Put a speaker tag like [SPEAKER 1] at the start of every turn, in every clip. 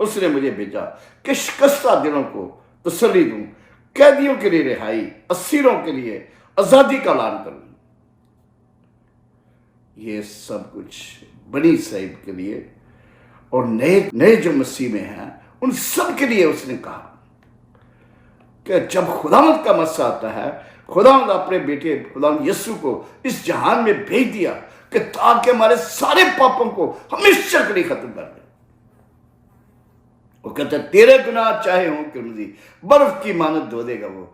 [SPEAKER 1] اس نے مجھے بھیجا کہ شکستہ دلوں کو تسلی دوں، قیدیوں کے لیے رہائی، اسیروں کے لیے آزادی کا اعلان کروں۔ یہ سب کچھ بنی اسرائیل کے لیے اور نئے جو مسیح میں ہیں ان سب کے لیے اس نے کہا کہ جب خداوند کا مسئلہ آتا ہے، خداوند اپنے بیٹے خداوند یسوع کو اس جہان میں بھیج دیا کہ تاکہ ہمارے سارے پاپوں کو ہمیشہ کے لیے ختم کر دے۔ وہ کہتا ہے تیرے گناہ چاہے ہوں کرمزی، برف کی مانند دھو دے گا، وہ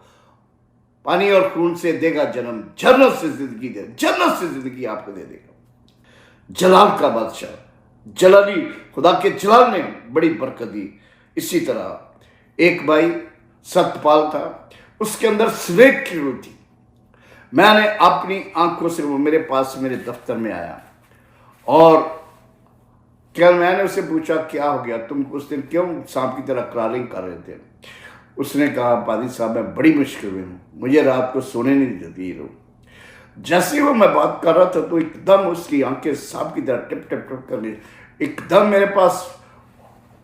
[SPEAKER 1] پانی اور خون سے دے گا جنم، جنت سے زندگی دے، جنت سے زندگی آپ کو دے دے گا۔ جلال کا بادشاہ، جلالی خدا کے جلال نے بڑی برکت دی۔ اسی طرح ایک بھائی ستپال تھا، اس کے اندر سلیٹ کی روح تھی۔ میں نے اپنی آنکھوں سے، وہ میرے پاس میرے دفتر میں آیا اور کیا میں نے اسے پوچھا کیا ہو گیا، تم اس دن کیوں سانپ کی طرح کرالنگ کر رہے تھے؟ اس نے کہا پادری صاحب میں بڑی مشکل میں ہوں، مجھے رات کو سونے نہیں دیتی یہ روح۔ جیسے وہ میں بات کر رہا تھا تو ایک دم اس کی آنکھیں سانپ کی طرح ٹپ ٹپ ٹپ کر لی۔ ایک دم میرے پاس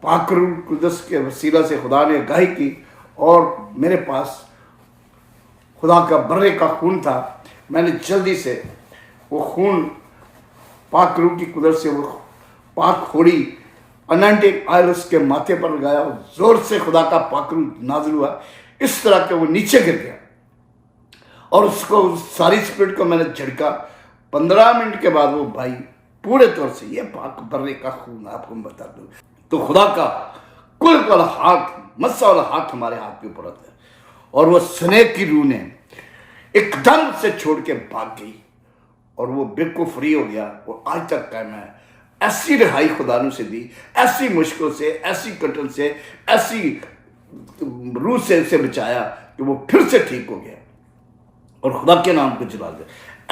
[SPEAKER 1] پاک روح قدس کے وسیلہ سے خدا نے آگاہی کی اور میرے پاس خدا کا برے کا خون تھا۔ میں نے جلدی سے وہ خون پاک روح کی قدرت سے وہ پاک خوری انانٹنگ آئل اس کے ماتھے پر لگایا اور زور سے خدا کا پاک روح نازل ہوا، اس طرح کہ وہ نیچے گر گیا اور اس کو ساری اسپرٹ کو میں نے جھڑکا۔ 15 منٹ کے بعد وہ بھائی پورے طور سے، یہ پاک برے کا خون آپ کو بتا دوں تو خدا کا کل والا ہاتھ، مسا والا ہاتھ ہمارے ہاتھ کے اوپر ہوتا ہے، اور وہ سنیک کی روح نے ایک دم سے چھوڑ کے بھاگ گئی اور وہ بالکل فری ہو گیا۔ وہ آج تک قائم ہے۔ ایسی رہائی خدا نے اسے دی، ایسی مشکل سے، ایسی قتل سے، ایسی روح سے اسے بچایا کہ وہ پھر سے ٹھیک ہو گیا اور خدا کے نام کو جلال دے۔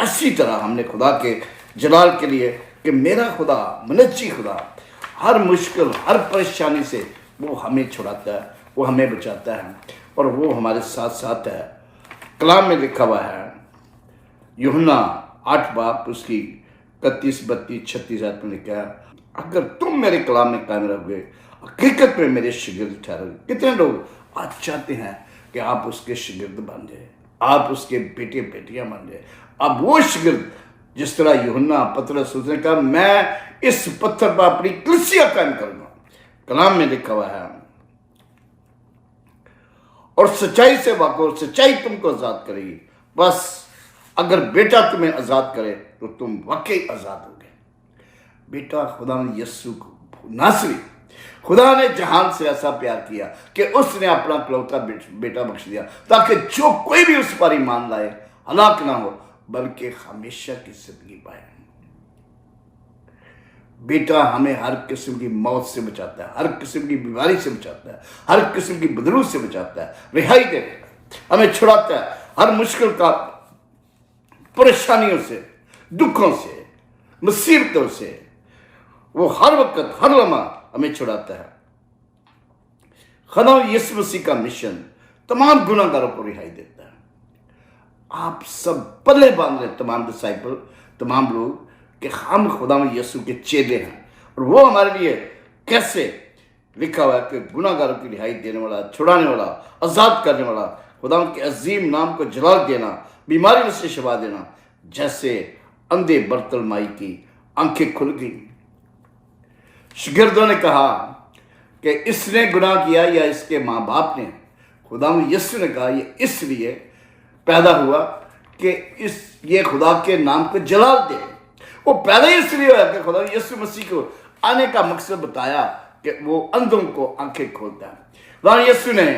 [SPEAKER 1] اسی طرح ہم نے خدا کے جلال کے لیے کہ میرا خدا منجی خدا ہر مشکل، ہر پریشانی سے وہ ہمیں چھڑاتا ہے، وہ ہمیں بچاتا ہے اور وہ ہمارے ساتھ ساتھ ہے۔ کلام میں لکھا ہوا ہے، یوحنا 8 باب اس کی 31، 32، 36 آیت میں لکھا ہے، اگر تم میرے کلام میں قائم رہو گے حقیقت میں میرے شاگرد ٹھہرو گے۔ کتنے لوگ آج چاہتے ہیں کہ آپ اس کے شاگرد بن جائیں، آپ اس کے بیٹے بیٹیاں بن جائیں۔ اب وہ شاگرد جس طرح یوحنا پترس اس نے کہا میں اس پتھر پر اپنی کلیسیا قائم کروں گا، کلام میں لکھا ہوا ہے، اور سچائی سے واقع، اور سچائی تم کو آزاد کرے گی۔ بس اگر بیٹا تمہیں آزاد کرے تو تم واقعی آزاد ہو گے۔ بیٹا خدا نے یسوع کو ناصری، خدا نے جہان سے ایسا پیار کیا کہ اس نے اپنا اکلوتا بیٹا بخش دیا تاکہ جو کوئی بھی اس پر ایمان لائے ہلاک نہ ہو بلکہ ہمیشہ کی زندگی پائے۔ بیٹا ہمیں ہر قسم کی موت سے بچاتا ہے، ہر قسم کی بیماری سے بچاتا ہے، ہر قسم کی بدرود سے بچاتا ہے، رہائی دیتا ہے، ہمیں چھڑاتا ہے ہر مشکل کا، پریشانیوں سے، دکھوں سے، مصیبتوں سے۔ وہ ہر وقت، ہر لمحہ ہمیں چھڑاتا ہے۔ خدا یسوع مسیح کا مشن تمام گناہ گاروں کو رہائی دیتا ہے۔ آپ سب پلے باندھ رہے، تمام ڈسائپل، تمام لوگ، کہ ہم خدا یسوع کے چیلے ہیں، اور وہ ہمارے لیے کیسے لکھا ہوا ہے کہ گناہ گاروں کی رہائی دینے والا، چھڑانے والا، آزاد کرنے والا، خدا کے عظیم نام کو جلال دینا، بیماریوں سے شفا دینا، جیسے اندھے برتلمائی کی آنکھیں کھل گئی۔ شاگردوں نے کہا کہ اس نے گناہ کیا یا اس کے ماں باپ نے؟ خدا یسوع نے کہا یہ اس لیے پیدا ہوا کہ یہ خدا کے نام کو جلال دے۔ وہ پیدا ہی اس لیے ہوا کہ خدا یسوع مسیح کو آنے کا مقصد بتایا کہ وہ اندھوں کو آنکھیں کھولتا ہے۔ خدا یسوع نے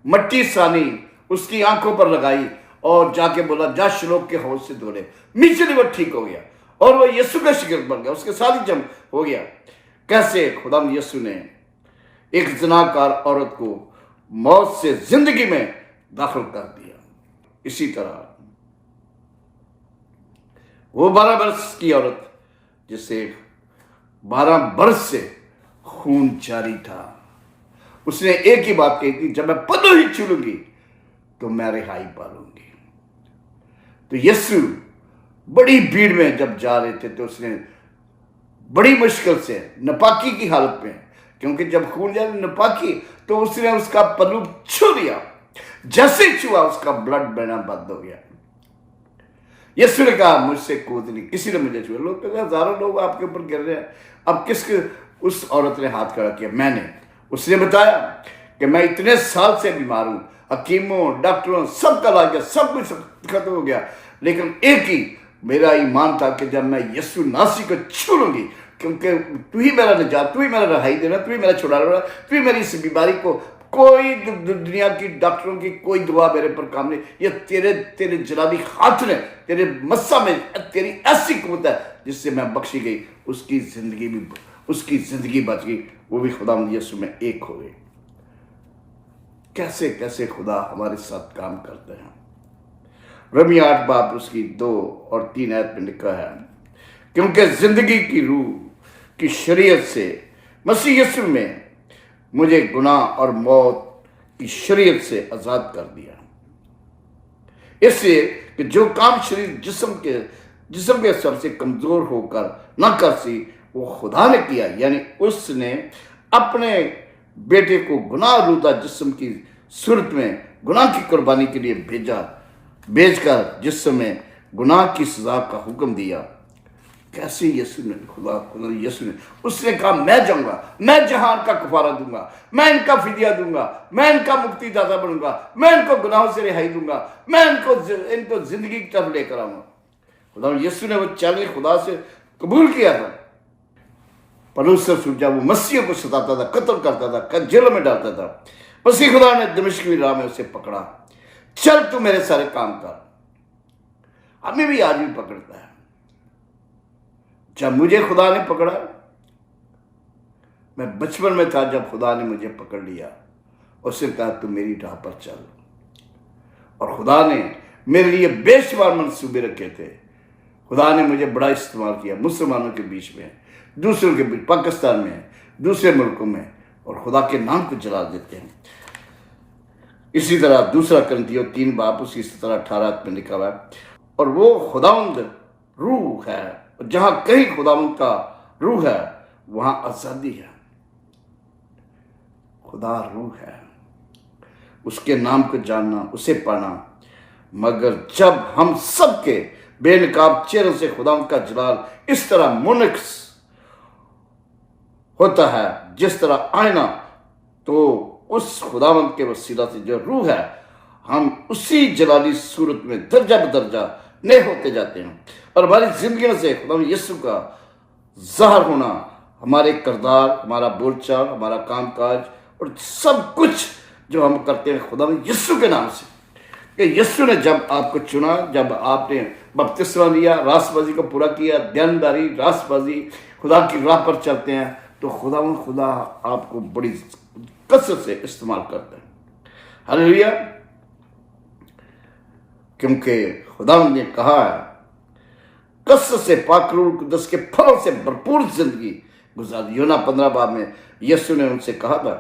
[SPEAKER 1] مٹی سانی اس کی آنکھوں پر لگائی اور جا کے بولا جا شلوک کے حوض سے دھو لے، میچلی وہ ٹھیک ہو گیا اور وہ یسوع کا شاگرد بن گیا، اس کے ساتھ ہی جم ہو گیا۔ کیسے خدا یسوع نے ایک زناکار عورت کو موت سے زندگی میں داخل کر دیا، اسی طرح وہ 12 برس کی عورت جسے 12 برس سے خون جاری تھا، اس نے ایک ہی بات کہی تھی، جب میں پدو ہی چھولوں گی تو میں رہائی پالوں گی۔ تو یسوع بڑی بھیڑ میں جب جا رہے تھے تو اس نے بڑی مشکل سے نپاکی کی حالت میں کیونکہ جب خون یعنی ناپاکی تو اس نے اس کا پلو چھو لیا، جیسے چھوا اس کا بلڈ بہنا بند ہو گیا۔ یسوع نے کہا مجھ سے کود نہیں، کسی نے مجھے چھوا۔ لوگ کہتے ہیں ہزاروں لوگ آپ کے اوپر گر رہے ہیں، اب کس کے؟ اس عورت نے ہاتھ کھڑا کیا، میں نے۔ اس نے بتایا کہ میں اتنے سال سے بیمار ہوں، حکیموں ڈاکٹروں سب کا علاج کیا، سب کچھ ختم ہو گیا، لیکن ایک ہی میرا ایمان تھا کہ جب میں یسوع ناصری کو چھو لوں گی، کیونکہ تو ہی میرا نجات، تو ہی میرا رہائی دینا، تو ہی میرا چھڑانا، تو ہی میری اس بیماری کو، کوئی دنیا کی ڈاکٹروں کی کوئی دعا میرے پر کام نہیں، یہ تیرے جلالی ہاتھ نے، تیرے مسا میں تیری ایسی قوت ہے جس سے میں بخشی گئی۔ اس کی زندگی بچ گئی، وہ بھی خدا یسوع میں ایک ہو گئی۔ کیسے کیسے خدا ہمارے ساتھ کام کرتے ہیں۔ رمی 8 باب اس کی 2 اور 3 آیت میں لکھا ہے، کیونکہ زندگی کی روح کی شریعت سے مسیح یسوع میں مجھے گناہ اور موت کی شریعت سے آزاد کر دیا، اس لیے کہ جو کام شریر جسم کے سب سے کمزور ہو کر نہ کر سی وہ خدا نے کیا، یعنی اس نے اپنے بیٹے کو گناہ رودہ جسم کی صورت میں گناہ کی قربانی کے لیے بھیج کر جسم میں گناہ کی سزا کا حکم دیا۔ کیسے یسوع نے خدا یسوع نے اس نے کہا میں جاؤں گا، میں جہان کا کفارہ دوں گا، میں ان کا فدیہ دوں گا، میں ان کا مکتی داتا بنوں گا، میں ان کو گناہوں سے رہائی دوں گا، میں ان کو زندگی کی طرف لے کر آؤں گا۔ خدا یسوع نے وہ چیلنج خدا سے قبول کیا تھا۔ پلوس جب وہ مسیح کو ستاتا تھا، قتل کرتا تھا، جیل میں ڈالتا تھا، مسیح خدا نے دمشق کی راہ میں اسے پکڑا، چل تو میرے سارے کام کر۔ ہمیں بھی آج بھی پکڑتا ہے۔ جب مجھے خدا نے پکڑا، میں بچپن میں تھا جب خدا نے مجھے پکڑ لیا، اس نے کہا تو میری راہ پر چل، اور خدا نے میرے لیے بے شمار منصوبے رکھے تھے۔ خدا نے مجھے بڑا استعمال کیا مسلمانوں کے بیچ میں، دوسروں کے بیچ، پاکستان میں، دوسرے ملکوں میں، اور خدا کے نام کو جلال دیتے ہیں۔ اسی طرح دوسرا کرنتھیوں 3 باب اسی طرح 18 میں لکھا ہوا ہے، اور وہ خداوند روح ہے، جہاں کہیں خداوند کا روح ہے وہاں آزادی ہے۔ خدا روح ہے، اس کے نام کو جاننا، اسے پانا، مگر جب ہم سب کے بے نقاب چہروں سے خداوند کا جلال اس طرح منعکس ہوتا ہے جس طرح آئینہ، تو اس خداوند کے وسیلہ سے جو روح ہے ہم اسی جلالی صورت میں درجہ بدرجہ نئے ہوتے جاتے ہیں، اور ہماری زندگیوں سے خداوند یسوع کا ظاہر ہونا، ہمارے کردار، ہمارا بول چال، ہمارا کام کاج اور سب کچھ جو ہم کرتے ہیں خداوند یسوع کے نام سے، کہ یسوع نے جب آپ کو چنا، جب آپ نے بپتسمہ لیا، راست بازی کو پورا کیا، دینداری، راست بازی، خدا کی راہ پر چلتے ہیں، تو خدا آپ کو بڑی کثرت سے استعمال کرتا ہے۔ ہاللیلویا! کیونکہ خداوند نے کہا ہے کثرت سے پاک روح القدس کے پھلوں سے بھرپور زندگی گزار۔ یونا 15 باب میں یسوع نے ان سے کہا تھا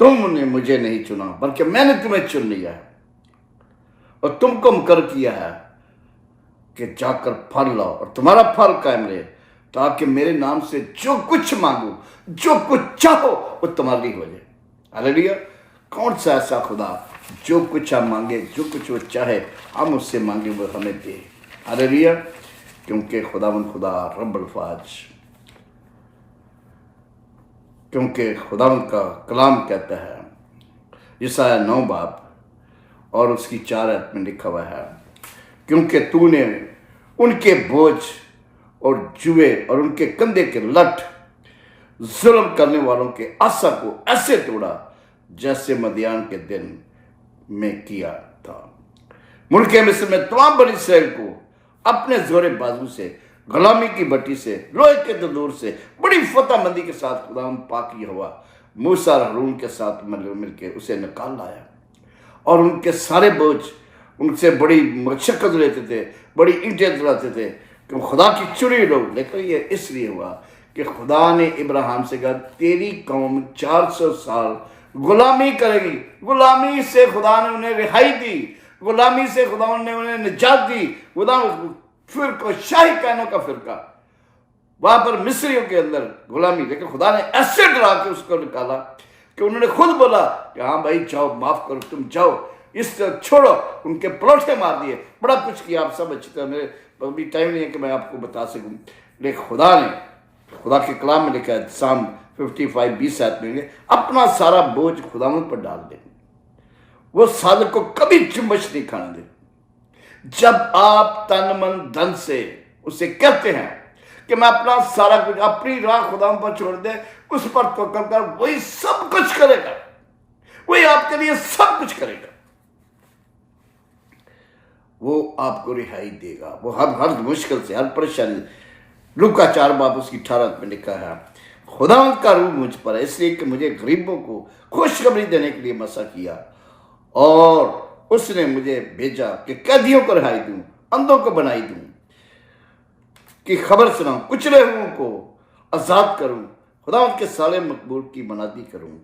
[SPEAKER 1] تم نے مجھے نہیں چنا بلکہ میں نے تمہیں چن لیا ہے اور تم کو مقرر کیا ہے کہ جا کر پھل لاؤ اور تمہارا پھل قائم رہے، تاکہ میرے نام سے جو کچھ مانگو، جو کچھ چاہو وہ تمہارے لیے ہو جائے۔ ہاللیلویا! کون سا ایسا خدا جو کچھ ہم مانگے، جو کچھ وہ چاہے ہم اس سے مانگے وہ ہمیں دے۔ ہاللیلویا! کیونکہ خدا رب الفاظ، کیونکہ خداوند کا کلام کہتا ہے، یسایہ 9 باب اور اس کی 4 آیت میں لکھا ہوا ہے، کیونکہ تو نے ان کے بوجھ اور جوئے اور ان کے کندھے کے لٹ ظلم کرنے والوں کے عصا کو ایسے توڑا جیسے مدیان کے دن میں کیا تھا۔ ملک مصر میں تمام بنی اسرائیل کو اپنے زور بازو سے، غلامی کی بٹی سے، لوہے کے تندور سے بڑی فتح مندی کے ساتھ خداوند پاک یہوہ موسیٰ اور ہارون کے ساتھ مل کے اسے نکال لایا، اور ان کے سارے بوجھ ان سے بڑی مشقت لیتے تھے، بڑی اینٹیں جلاتے تھے کہ خدا کی چنی لوگ۔ لیکن یہ اس لیے ہوا کہ خدا نے ابراہیم سے کہا تیری قوم 400 سال غلامی کرے گی۔ غلامی سے خدا نے انہیں رہائی دی، غلامی سے خدا نے انہیں نجات دی۔ خدا فرقہ، شاہی کہنوں کا فرقہ وہاں پر مصریوں کے اندر غلامی، لیکن خدا نے ایسے ڈرا کے اس کو نکالا کہ انہوں نے خود بولا کہ ہاں بھائی جاؤ، معاف کرو، تم جاؤ، اس طرح چھوڑو، ان کے پلوٹے مار دیے، بڑا کچھ کیا، آپ سب اچھی طرح، میرے ابھی ٹائم نہیں ہے کہ میں آپ کو بتا سکوں، لیکن خدا کے کلام میں لکھا ہے سام 55:20 میں اپنا سارا بوجھ خداوند پر ڈال دیں، وہ صادق کو کبھی چمبش نہیں کھانے دے۔ جب آپ تن من دھن سے اسے کہتے ہیں کہ میں اپنا سارا کچھ، اپنی راہ خداوند پر چھوڑ دے، اس پر توکل کر، وہی سب کچھ کرے گا، وہی آپ کے لیے سب کچھ کرے گا، وہ آپ کو رہائی دے گا، وہ ہر مشکل سے، ہر پریشانی۔ لوکا 4:18 میں لکھا ہے خداوند کا روح مجھ پر ہے، اس لیے کہ مجھے غریبوں کو خوشخبری دینے کے لیے مسا کیا، اور اس نے مجھے بھیجا کہ قیدیوں کو رہائی دوں، اندھوں کو بنائی دوں کی خبر سناؤں، کچلے ہوں کو آزاد کروں، خداوند کے سالے مقبول کی منادی کروں۔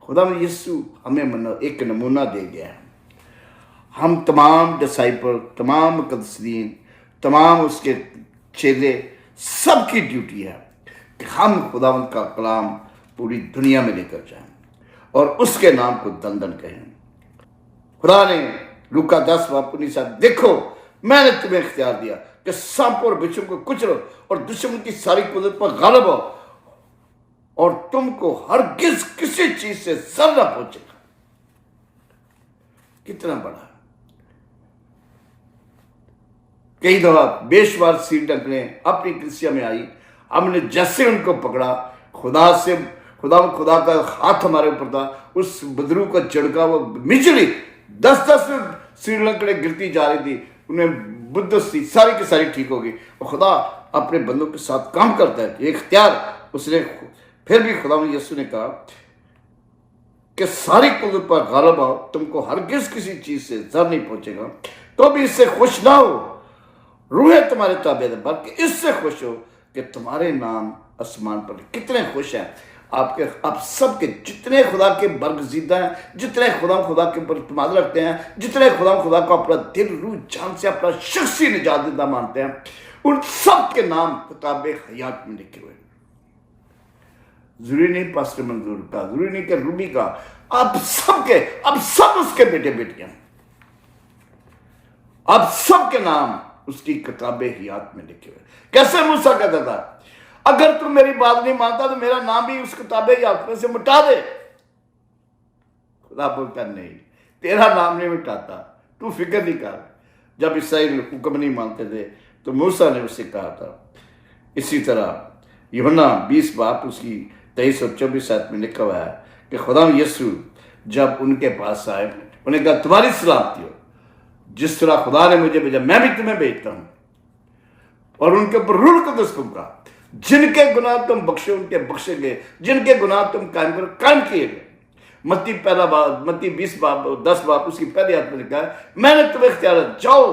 [SPEAKER 1] خداوند یسوع ہمیں ایک نمونہ دے گیا ہے۔ ہم تمام ڈسائپل، تمام مقدسین، تمام اس کے چیلے، سب کی ڈیوٹی ہے کہ ہم خداوند کا کلام پوری دنیا میں لے کر جائیں اور اس کے نام کو دن دن کہیں۔ خدا نے لوکا 10:19 دیکھو میں نے تمہیں اختیار دیا کہ سانپ اور بچھو کو کچلو اور دشمن کی ساری قدرت پر غالب ہو، اور تم کو ہرگز کسی چیز سے زر نہ پہنچے گا۔ کتنا بڑا! کئی دفعہ بے شمار سی ڈنکلیں اپنی کلیسیا میں آئی، ہم نے جیسے ان کو پکڑا، خدا کا ہاتھ ہمارے اوپر تھا، اس بدرو کا جھڑکا، وہ مجلی 10 سری لنکڑیں گرتی جا رہی تھی، انہیں بدت تھی، ساری کی ساری ٹھیک ہوگی۔ اور خدا اپنے بندوں کے ساتھ کام کرتا ہے، یہ اختیار اس نے، پھر بھی خدا یسوع نے کہا کہ ساری قدرت پر غالب آؤ، تم کو ہرگز کسی چیز سے زر نہیں پہنچے گا، تو بھی اس سے خوش نہ ہو، روح تمہارے تابع ہے، بلکہ اس سے خوش ہو کہ تمہارے نام آسمان پر۔ کتنے خوش ہیں آپ سب کے، جتنے خدا کے برگزیدہ ہیں، جتنے خدا کے اوپر اعتماد رکھتے ہیں، جتنے خدا کو اپنا دل، روح، جان سے اپنا شخصی نجات دہندہ مانتے ہیں، ان سب کے نام کتاب حیات میں لکھے ہوئے ہیں۔ ضروری نہیں پاسٹر منظور کا، ضروری نہیں کہ روبی کا، آپ سب اس کے بیٹے بیٹیاں ہیں، آپ سب کے نام اس کی کتاب حیات میں لکھے ہوئے۔ کیسے موسیٰ کہتا تھا اگر تم میری بات نہیں مانتا تو میرا نام بھی اس کتاب حیات میں سے مٹا دے۔ خدا بولتا نہیں، تیرا نام نہیں مٹاتا، تو فکر نہیں کر۔ جب اسرائیل حکم نہیں مانتے تھے تو موسیٰ نے اسے کہا تھا۔ اسی طرح یوحنا 20 اس کی 23 اور 24 میں لکھا ہوا ہے کہ خدا یسوع جب ان کے پاس آئے، انہیں کہا تمہاری سلامتی ہو، جس طرح خدا نے مجھے بھیجا میں بھی تمہیں بھیجتا ہوں، اور ان کے اوپر روح القدس کو کہا، جن کے گناہ تم بخشے ان کے بخشے گئے، جن کے گناہ تم قائم کیے گئے۔ متی 20:10 اس کی پہلی آیت میں لکھا ہے میں نے تمہیں اختیار ہے، جاؤ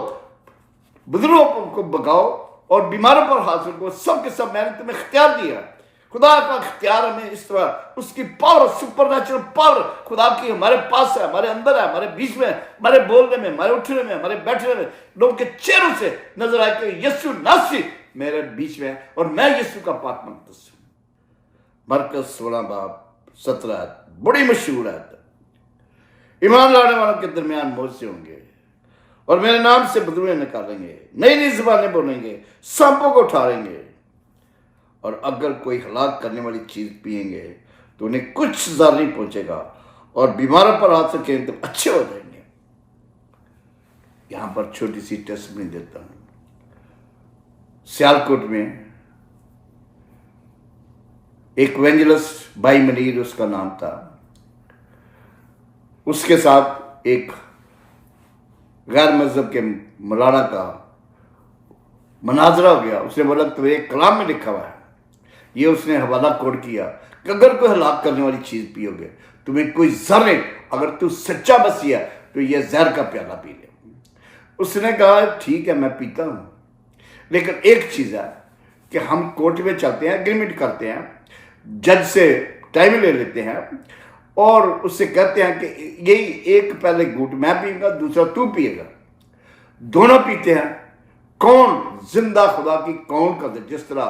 [SPEAKER 1] بزرگوں کو بگاؤ اور بیماروں پر ہاتھ رکھو، سب کے سب میں نے تمہیں اختیار دیا۔ خدا کا اختیار ہمیں اس طرح، اس کی پاور، سپر نیچرل پاور خدا کی ہمارے پاس ہے، ہمارے اندر ہے، ہمارے بیچ میں، ہمارے بولنے میں، ہمارے اٹھنے میں، ہمارے بیٹھنے میں، لوگوں کے چہروں سے نظر آئے کہ یسوع ناصری میرے بیچ میں ہے اور میں یسوع کا پاک مقدس ہوں۔ مرکز 16:17 بڑی مشہور ہے، ایمان لانے والوں کے درمیان موجے ہوں گے اور میرے نام سے بدروہیں نکالیں گے، نئی نئی زبانیں بولیں گے، سانپوں کو اٹھاریں گے، اور اگر کوئی ہلاک کرنے والی چیز پئیں گے تو انہیں کچھ زر نہیں پہنچے گا، اور بیماروں پر ہاتھ رکھیں تو اچھے ہو جائیں گے۔ یہاں پر چھوٹی سی ٹیسٹمنی دیتا ہوں۔ سیالکوٹ میں ایک ایونجلسٹ بھائی منیر اس کا نام تھا، اس کے ساتھ ایک غیر مذہب کے مولانا کا مناظرہ ہو گیا۔ اس نے بولا تو ایک کلام میں لکھا ہوا ہے، یہ اس نے حوالہ کوٹ کیا کہ اگر کوئی ہلاک کرنے والی چیز پیو گے تمہیں کوئی زہر نہیں، اگر تو سچا مسیح ہے تو یہ زہر کا پیالہ پی لے۔ اس نے کہا ٹھیک ہے میں پیتا ہوں، لیکن ایک چیز ہے کہ ہم کورٹ میں چلتے ہیں، اگریمنٹ کرتے ہیں، جج سے ٹائم لے لیتے ہیں اور اس سے کہتے ہیں کہ یہی ایک پہلے گھونٹ میں پیوں گا، دوسرا تو پیے گا، دونوں پیتے ہیں، کون زندہ خدا کی کون کا، جس طرح